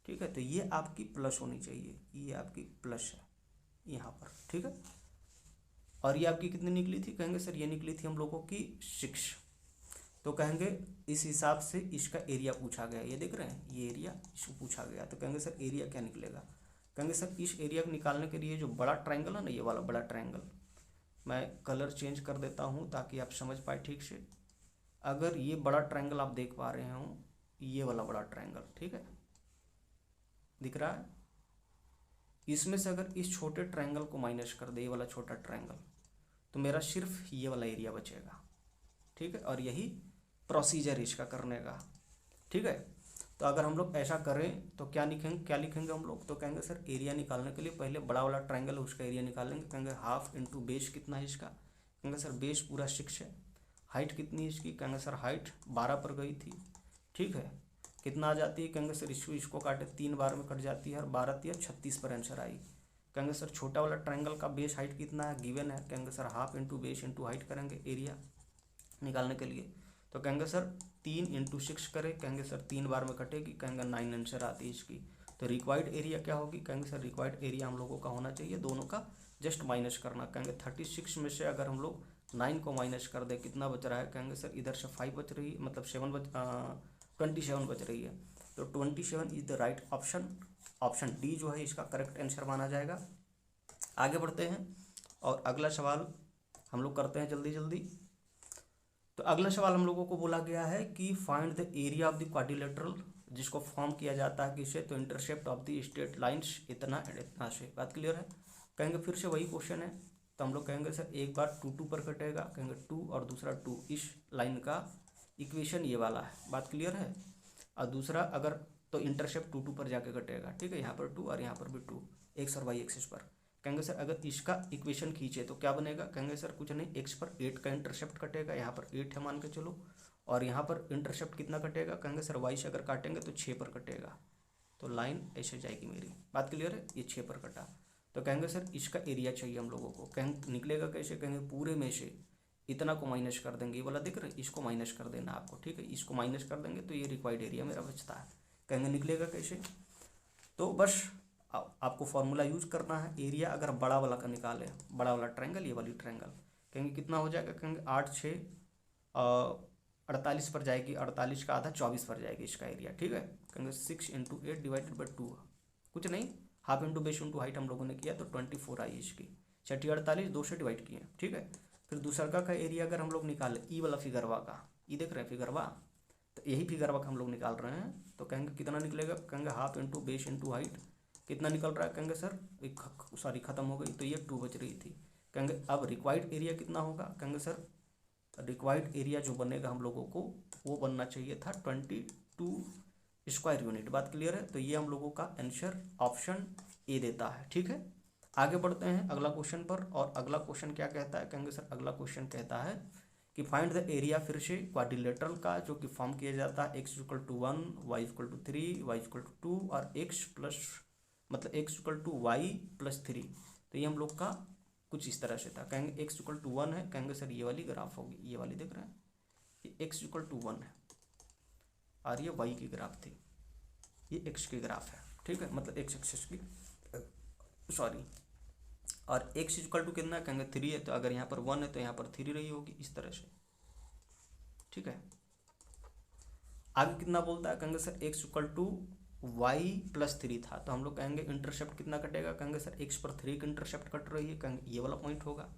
ठीक है। तो ये आपकी प्लस होनी चाहिए, ये आपकी प्लस है यहाँ पर, ठीक है। और ये आपकी कितनी निकली थी, कहेंगे सर ये निकली थी हम लोगों की 6। तो कहेंगे इस हिसाब से इसका एरिया पूछा गया, ये देख रहे हैं, ये एरिया इसको पूछा गया। तो कहेंगे सर एरिया क्या निकलेगा, कहेंगे सर इस एरिया को निकालने के लिए जो बड़ा ट्रायंगल है ना, ये वाला बड़ा ट्रायंगल, मैं कलर चेंज कर देता हूँ ताकि आप समझ पाए ठीक से। अगर ये बड़ा ट्रायंगल आप देख पा रहे हो, ये वाला बड़ा ट्रायंगल, ठीक है, दिख रहा है, इसमें से अगर इस छोटे ट्रायंगल को माइनस कर दे, ये वाला छोटा ट्रायंगल, तो मेरा सिर्फ ये वाला एरिया बचेगा, ठीक है। और यही प्रोसीजर इसका करने का, ठीक है। तो अगर हम लोग ऐसा करें तो क्या लिखेंगे हम लोग, तो कहेंगे सर एरिया निकालने के लिए पहले बड़ा वाला ट्रायंगल है उसका एरिया निकालेंगे। कहेंगे हाफ इंटू बेस कितना है इसका, कहेंगे सर बेस पूरा 6 है। हाइट कितनी है इसकी, कहेंगे सर हाइट 12 पर गई थी, ठीक है, कितना आ जाती है, कहेंगे सर इसको काटे 3 बार में कट जाती है और 12 या 36 पर आंसर आई। कहेंगे सर छोटा वाला ट्रायंगल का बेस हाइट कितना है, गिवन है, कहेंगे sir half into base into height करेंगे एरिया निकालने के लिए। तो कहेंगे सर 3 इंटू 6 करें, कहेंगे सर 3 बार में कटेगी, कहेंगे 9 आंसर आती है इसकी। तो रिक्वायर्ड एरिया क्या होगी, कहेंगे सर रिक्वायर्ड एरिया हम लोगों का होना चाहिए, दोनों का जस्ट माइनस करना। कहेंगे 36 में से अगर हम लोग 9 को माइनस कर दे कितना बच रहा है, कहेंगे सर इधर से 5 बच रही है, मतलब 27 बच रही है। तो 27 is the right option, option D जो है इसका करेक्ट आंसर माना जाएगा। आगे बढ़ते हैं और अगला सवाल हम लोग करते हैं जल्दी जल्दी। तो अगला सवाल हम लोगों को बोला गया है कि find the area of the quadrilateral, जिसको फॉर्म किया जाता है किससे, तो intercept of the straight lines इतना एंड इतना से। बात क्लियर है। कहेंगे फिर से वही क्वेश्चन है, तो हम लोग कहेंगे सर एक बार 2 2 पर कटेगा, कहेंगे 2 और दूसरा 2, इस लाइन का इक्वेशन ये वाला है। बात क्लियर है। और दूसरा अगर तो इंटरसेप्ट 2 2 पर जाके कटेगा, ठीक है, यहाँ पर 2 और यहाँ पर भी 2, एक्स और वाई एक्सिस पर। कहेंगे सर अगर इसका इक्वेशन खींचे तो क्या बनेगा, कहेंगे सर कुछ नहीं, एक्स पर 8 का इंटरसेप्ट कटेगा, यहाँ पर 8 है मान के चलो, और यहाँ पर इंटरसेप्ट कितना कटेगा, कहेंगे सर वाई से अगर काटेंगे तो 6 पर कटेगा, तो लाइन ऐसे जाएगी मेरी। बात क्लियर है, ये 6 पर कटा। तो कहेंगे सर इसका एरिया चाहिए हम लोगों को, कहेंगे निकलेगा कैसे, कहेंगे पूरे में से इतना को माइनस कर देंगे, ये वाला दिख रहा है, इसको माइनस कर देना आपको, ठीक है, इसको माइनस कर देंगे तो ये रिक्वायर्ड एरिया मेरा बचता है। कहेंगे निकलेगा कैसे, तो बस आपको फॉर्मूला यूज करना है। एरिया अगर बड़ा वाला का निकाले, बड़ा वाला ट्रायंगल, ये वाली ट्रायंगल, कहेंगे कितना हो जाएगा, कहेंगे 8 6 48 पर जाएगी, 48 का आधा 24 पर जाएगी इसका एरिया, ठीक है। कहेंगे 6 इंटू 8 डिवाइडेड बाई 2, कुछ नहीं, half into base into height हम लोगों ने किया तो 24 आई इसकी, 6 48 2 से डिवाइड किए, ठीक है। फिर दूसरा का एरिया अगर हम लोग निकाले, ई वाला फिगरवा का, ई देख रहे हैं फिगरवा, तो यही फिगर वर्क हम लोग निकाल रहे हैं। तो कहेंगे कितना निकलेगा, कहेंगे half into base into height, कितना निकल रहा है, कहेंगे सर सॉरी खत्म हो गई, तो ये 2 बच रही थी। कहेंगे अब रिक्वायर्ड एरिया कितना होगा, कहेंगे सर रिक्वायर्ड एरिया जो बनेगा हम लोगों को वो बनना चाहिए था 22 स्क्वायर यूनिट। बात क्लियर है। तो ये हम लोगों का आंसर ऑप्शन ए देता है। ठीक है, आगे बढ़ते हैं अगला क्वेश्चन पर। और अगला क्वेश्चन क्या कहता है, कहेंगे सर अगला क्वेश्चन कहता है कि फाइंड द एरिया, फिर से क्वाड्रिलेटरल का जो कि फॉर्म किया जाता है x=1, y=3, y=2 और x प्लस मतलब x=y+3। तो ये हम लोग का कुछ इस तरह से था। कहेंगे x=1 है, कहेंगे सर ये वाली ग्राफ होगी, ये वाली देख रहे हैं, ये x=1 है और ये y की ग्राफ थी, ये x की ग्राफ है। ठीक है, मतलब x एक्सिस की सॉरी, और x= कितना है, कहेंगे 3 है। तो अगर यहाँ पर 1 है तो यहाँ पर 3 रही होगी इस तरह से। ठीक है, आगे कितना बोलता है, कहेंगे सर x=y+3 था। तो हम लोग कहेंगे इंटरसेप्ट कितना कटेगा, कहेंगे सर x पर 3 की इंटरसेप्ट कट रही है, कहेंगे ये वाला पॉइंट होगा।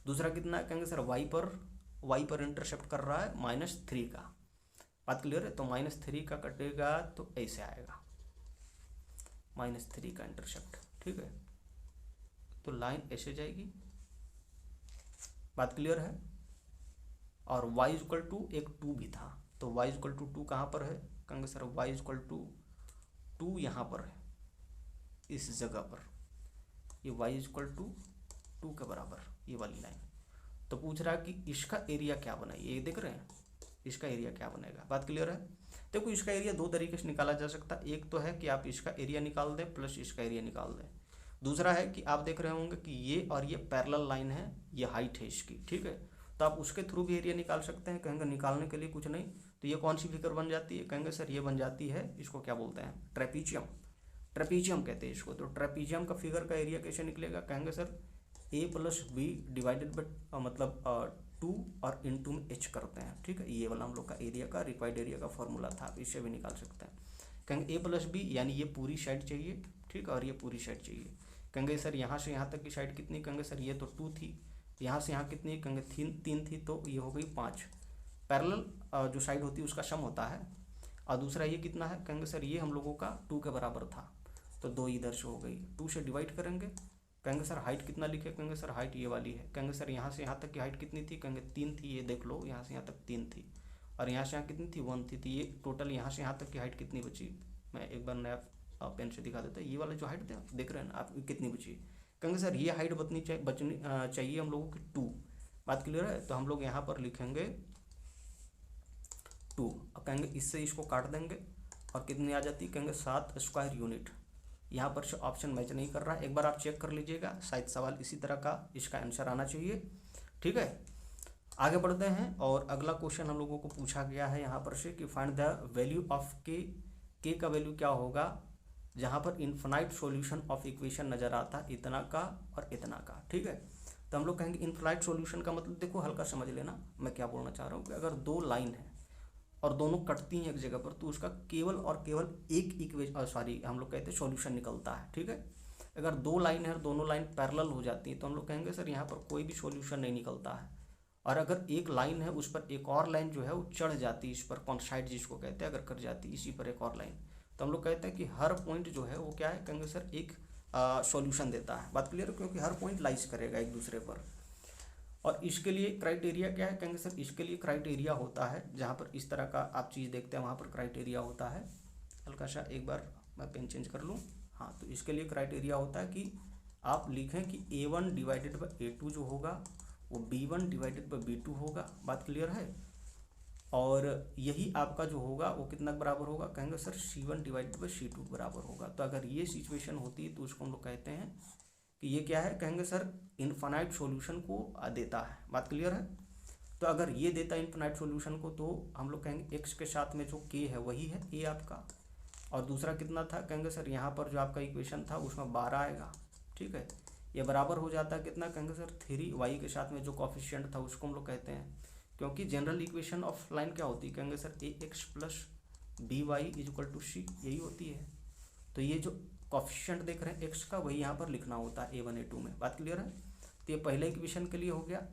दूसरा कितना है, कहेंगे सर y पर इंटरसेप्ट कर रहा है -3 का। बात क्लियर है। तो -3 का कटेगा तो ऐसे आएगा -3 का इंटरसेप्ट। ठीक है, तो लाइन ऐसे जाएगी। बात क्लियर है। और y= एक 2 भी था, तो y=2 कहाँ पर है, कहेंगे सर y=2 यहाँ पर है, इस जगह पर ये y=2 के बराबर ये वाली लाइन। तो पूछ रहा है कि इसका एरिया क्या बना, ये देख रहे हैं, इसका एरिया क्या बनेगा। बात क्लियर है। देखो इसका एरिया 2 तरीके से निकाला जा सकता है। एक तो है कि आप इसका एरिया निकाल दें प्लस इसका एरिया निकाल दें। दूसरा है कि आप देख रहे होंगे कि ये और ये पैरेलल लाइन है, ये हाइट है इसकी। ठीक है, तो आप उसके थ्रू भी एरिया निकाल सकते हैं। कहेंगे निकालने के लिए कुछ नहीं, तो ये कौन सी फिगर बन जाती है, कहेंगे सर ये बन जाती है, इसको क्या बोलते हैं, ट्रेपीजियम। ट्रेपीजियम कहते हैं इसको। तो ट्रेपीजियम का फिगर का एरिया कैसे निकलेगा, कहेंगे सर a+b डिवाइडेड बाई मतलब 2 और इंटू में h करते हैं। ठीक है, ये वाला हम लोग का एरिया का रिक्वायर्ड एरिया का फॉर्मूला था, आप इससे भी निकाल सकते हैं। कहेंगे a+b यानी ये पूरी साइड चाहिए। ठीक है, और ये पूरी साइड चाहिए। कहेंगे सर यहाँ से यहाँ तक की साइड कितनी, कहेंगे सर ये तो 2 थी, यहाँ से यहाँ कितनी, कहेंगे 3 थी, तो ये हो गई 5। पैरेलल जो साइड होती है उसका सम होता है। और दूसरा ये कितना है, कहेंगे सर ये हम लोगों का 2 के बराबर था, तो 2 इधर से हो गई, 2 से डिवाइड करेंगे। कहेंगे सर हाइट कितना लिखे, कहेंगे सर हाइट ये वाली है। कहेंगे सर यहाँ से यहाँ तक की हाइट कितनी थी, कहेंगे 3 थी, ये देख लो यहाँ से यहाँ तक 3 थी, और यहाँ से यहाँ कितनी थी 1 थी। तो ये टोटल यहाँ से यहाँ तक की हाइट कितनी बची, मैं एक बार नया पेन से दिखा देता है। ये वाला जो हाइट देख रहे हैं ना आप, कितनी बची, कहेंगे सर ये हाइट बचनी चाहिए हम लोगों की 2। बात क्लियर है। तो हम लोग यहाँ पर लिखेंगे 2, और कहेंगे इससे इसको काट देंगे और कितनी आ जाती, कहेंगे 7 स्क्वायर यूनिट। यहाँ पर से ऑप्शन मैच नहीं कर रहा है, एक बार आप चेक कर लीजिएगा, शायद सवाल इसी तरह का इसका आंसर आना चाहिए। ठीक है, आगे बढ़ते हैं। और अगला क्वेश्चन हम लोगों को पूछा गया है यहाँ पर से कि फाइंड द वैल्यू ऑफ के का वैल्यू क्या होगा जहाँ पर इन्फिनाइट सॉल्यूशन ऑफ इक्वेशन नज़र आता है इतना का और इतना का। ठीक है, तो हम लोग कहेंगे इन्फिनाइट सॉल्यूशन का मतलब देखो हल्का समझ लेना मैं क्या बोलना चाह रहा हूँ कि अगर 2 लाइन है और दोनों कटती हैं एक जगह पर, तो उसका केवल और केवल एक इक्वेशन सॉरी हम लोग कहते हैं सॉल्यूशन निकलता है। ठीक है, अगर 2 लाइन है और दोनों लाइन पैरेलल हो जाती है तो हम लोग कहेंगे सर यहाँ पर कोई भी सॉल्यूशन नहीं निकलता है। और अगर एक लाइन है उस पर एक और लाइन जो है वो चढ़ जाती है, इस पर कॉन्साइड जिसको कहते हैं, अगर कर जाती है इसी पर एक और लाइन, तो हम लोग कहते हैं कि हर पॉइंट जो है वो क्या है, कहेंगे सर एक सॉल्यूशन देता है। बात क्लियर है, क्योंकि हर पॉइंट लाइज करेगा एक दूसरे पर। और इसके लिए क्राइटेरिया क्या है, कहेंगे सर इसके लिए क्राइटेरिया होता है जहाँ पर इस तरह का आप चीज़ देखते हैं वहाँ पर क्राइटेरिया होता है। हल्का सा एक बार मैं पेन चेंज कर लूँ। हाँ, तो इसके लिए क्राइटेरिया होता है कि आप लिखें कि A1 डिवाइडेड बाई A2 जो होगा वो B1 डिवाइडेड बाई B2 होगा। बात क्लियर है। और यही आपका जो होगा वो कितना बराबर होगा, कहेंगे sir C1 divided by C2 बराबर होगा। तो अगर ये सिचुएशन होती है तो उसको हम लोग कहते हैं कि ये क्या है, कहेंगे सर इनफाइनाइट सॉल्यूशन को देता है। बात क्लियर है। तो अगर ये देता है इनफाइनाइट सॉल्यूशन को तो हम लोग कहेंगे x के साथ में जो k है वही है a आपका। और दूसरा कितना था, कहेंगे सर यहाँ पर जो आपका इक्वेशन था उसमें 12 आएगा। ठीक है, ये बराबर हो जाता है कितना, कहेंगे सर 3y के साथ में जो कॉफिशिएंट था उसको हम लोग कहते हैं, क्योंकि जनरल इक्वेशन ऑफ लाइन क्या होती है, कहेंगे सर ax प्लस by=c यही होती है। तो ये जो कॉफिशिएंट देख रहे हैं x का वही यहाँ पर लिखना होता है A1 A2 में। बात क्लियर है। तो ये पहले इक्वेशन के लिए हो गया।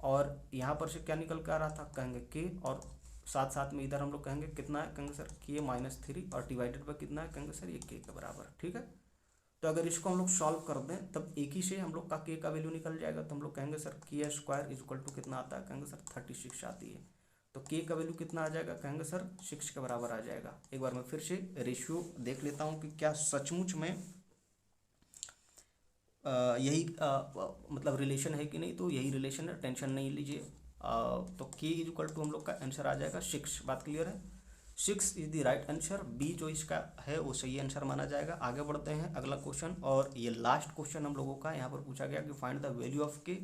और यहाँ पर से क्या निकल कर आ रहा था, कहेंगे k और साथ साथ में इधर हम लोग कहेंगे कितना है, कहेंगे सर k-3 और डिवाइडेड बाय कितना है, कहेंगे सर ये k के बराबर। ठीक है, तो अगर इसको हम लोग सॉल्व कर दें तब एक ही से हम लोग का k का वैल्यू निकल जाएगा। तो हम लोग कहेंगे सर k² इक्वल टू कितना आता है, कहेंगे सर 36 आती है। तो k का वैल्यू कितना आ जाएगा, कहेंगे सर 6 के बराबर आ जाएगा। एक बार मैं फिर से रेशियो देख लेता हूँ कि क्या सचमुच में यही मतलब रिलेशन है कि नहीं। तो यही रिलेशन है, टेंशन नहीं लीजिए। तो k इक्वल टू हम लोग का आंसर आ जाएगा 6। बात क्लियर है, 6 is the right answer. B जो इसका है वो सही आंसर माना जाएगा। आगे बढ़ते हैं अगला क्वेश्चन, और ये लास्ट क्वेश्चन हम लोगों का यहाँ पर पूछा गया कि find the value of k,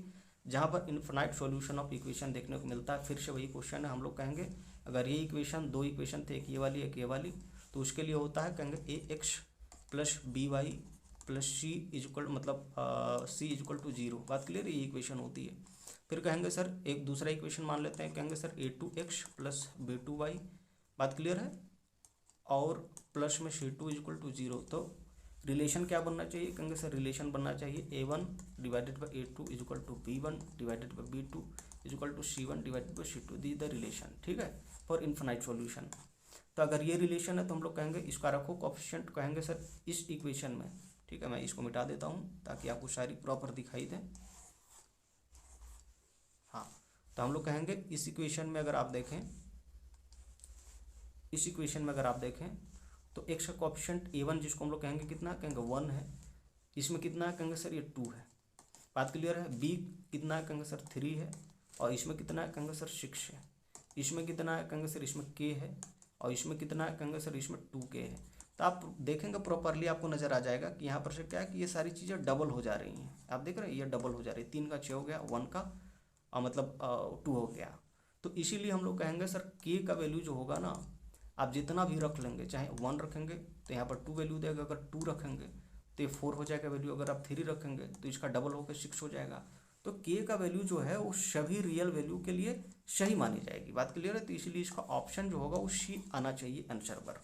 जहाँ पर इनफिनाइट सॉल्यूशन ऑफ इक्वेशन देखने को मिलता है। फिर से वही क्वेश्चन है, हम लोग कहेंगे अगर ये इक्वेशन, दो इक्वेशन थे, एक ये वाली एक ये वाली, तो उसके लिए होता है कहेंगे ax plus by plus C equal मतलब c इक्वल टू 0। बात क्लियर, ये इक्वेशन होती है। फिर कहेंगे सर एक दूसरा इक्वेशन मान लेते हैं, कहेंगे सर a2x प्लस b2y। बात क्लियर है, और प्लस में c2 इक्वल टू 0। तो रिलेशन क्या बनना चाहिए, कहेंगे सर रिलेशन बनना चाहिए a1 divided by a2 equal to b1 divided by b2 equal to c1 divided by c2। The the relation, ठीक है, फॉर इनफिनाइट सॉल्यूशन। तो अगर ये रिलेशन है तो हम लोग कहेंगे इसका रखो कोएफिशिएंट, कहेंगे सर इस इक्वेशन में। ठीक है, मैं इसको मिटा देता हूँ ताकि आपको सारी प्रॉपर दिखाई दे। हाँ, तो हम लोग कहेंगे इस इक्वेशन में अगर आप देखें, इस इक्वेशन में अगर आप देखें तो x का कोएफिशिएंट a1 जिसको हम लोग कहेंगे कितना, कहेंगे 1 है। इसमें कितना है, कहेंगे सर ये 2 है। बात क्लियर है। b कितना है, कहेंगे सर 3 है। और इसमें कितना है, कहेंगे सर 6 है। इसमें कितना है, कहेंगे सर इसमें k है। और इसमें कितना है, कहेंगे सर इसमें 2k है। तो आप देखेंगे प्रॉपरली आपको नजर आ जाएगा कि यहाँ पर से क्या है कि ये सारी चीज़ें डबल हो जा रही हैं। आप देख रहे हैं ये डबल हो जा रही है, 3 का 6 हो गया, 1 का मतलब 2 हो गया। तो इसीलिए हम लोग कहेंगे सर k का वैल्यू जो होगा ना, आप जितना भी रख लेंगे, चाहे 1 रखेंगे तो यहाँ पर 2 वैल्यू देगा, अगर 2 रखेंगे तो ये 4 हो जाएगा वैल्यू, अगर आप 3 रखेंगे तो इसका डबल होकर 6 हो जाएगा। तो k का वैल्यू जो है वो सभी रियल वैल्यू के लिए सही मानी जाएगी। बात क्लियर है, तो इसीलिए इसका ऑप्शन जो होगा वो सी आना चाहिए आंसर पर।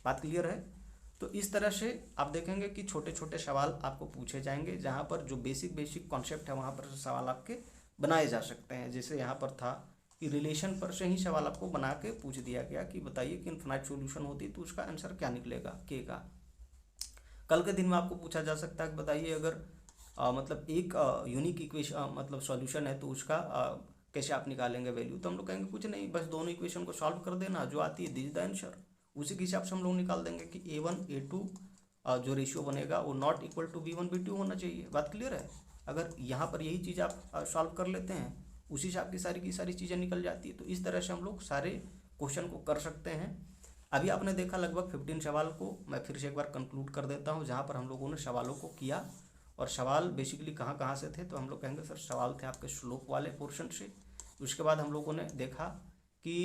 बात क्लियर है। तो इस तरह से आप देखेंगे कि छोटे छोटे सवाल आपको पूछे जाएंगे, जहाँ पर जो बेसिक बेसिक कॉन्सेप्ट है वहाँ पर सवाल आपके बनाए जा सकते हैं। जैसे यहाँ पर था कि रिलेशन पर से ही सवाल आपको बना के पूछ दिया गया कि बताइए कि इनफिनाइट सॉल्यूशन होती है तो उसका आंसर क्या निकलेगा के का। कल के दिन में आपको पूछा जा सकता है कि बताइए अगर मतलब एक यूनिक इक्वेशन मतलब सॉल्यूशन है तो उसका कैसे आप निकालेंगे वैल्यू। तो हम लोग कहेंगे कुछ नहीं, बस दोनों इक्वेशन को सॉल्व कर देना, जो आती है दिस इज द आंसर। उसी के हिसाब से हम लोग निकाल देंगे कि a1 a2 जो रेशियो बनेगा वो not equal to b1 b2 होना चाहिए। बात क्लियर है। अगर यहाँ पर यही चीज़ आप सॉल्व कर लेते हैं, उसी से आपकी की सारी चीज़ें निकल जाती है। तो इस तरह से हम लोग सारे क्वेश्चन को कर सकते हैं। अभी आपने देखा लगभग 15 सवाल को, मैं फिर से एक बार कंक्लूड कर देता हूँ, जहाँ पर हम लोगों ने सवालों को किया। और सवाल बेसिकली कहाँ कहाँ से थे, तो हम लोग कहेंगे सर सवाल थे आपके स्लोप वाले पोर्शन से। उसके बाद हम लोगों ने देखा कि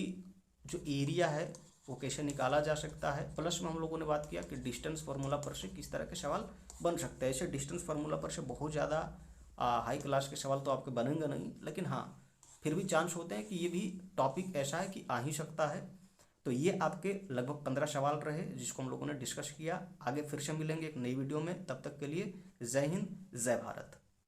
जो एरिया है वो कैसे निकाला जा सकता है। प्लस में हम लोगों ने बात किया कि डिस्टेंस फार्मूला पर से किस तरह के सवाल बन सकते हैं। ऐसे डिस्टेंस फार्मूला पर से बहुत ज़्यादा हाई क्लास के सवाल तो आपके बनेंगे नहीं, लेकिन हाँ फिर भी चांस होते हैं कि ये भी टॉपिक ऐसा है कि आ ही सकता है। तो ये आपके लगभग 15 सवाल रहे जिसको हम लोगों ने डिस्कस किया। आगे फिर से मिलेंगे एक नई वीडियो में, तब तक के लिए जय हिंद जय भारत।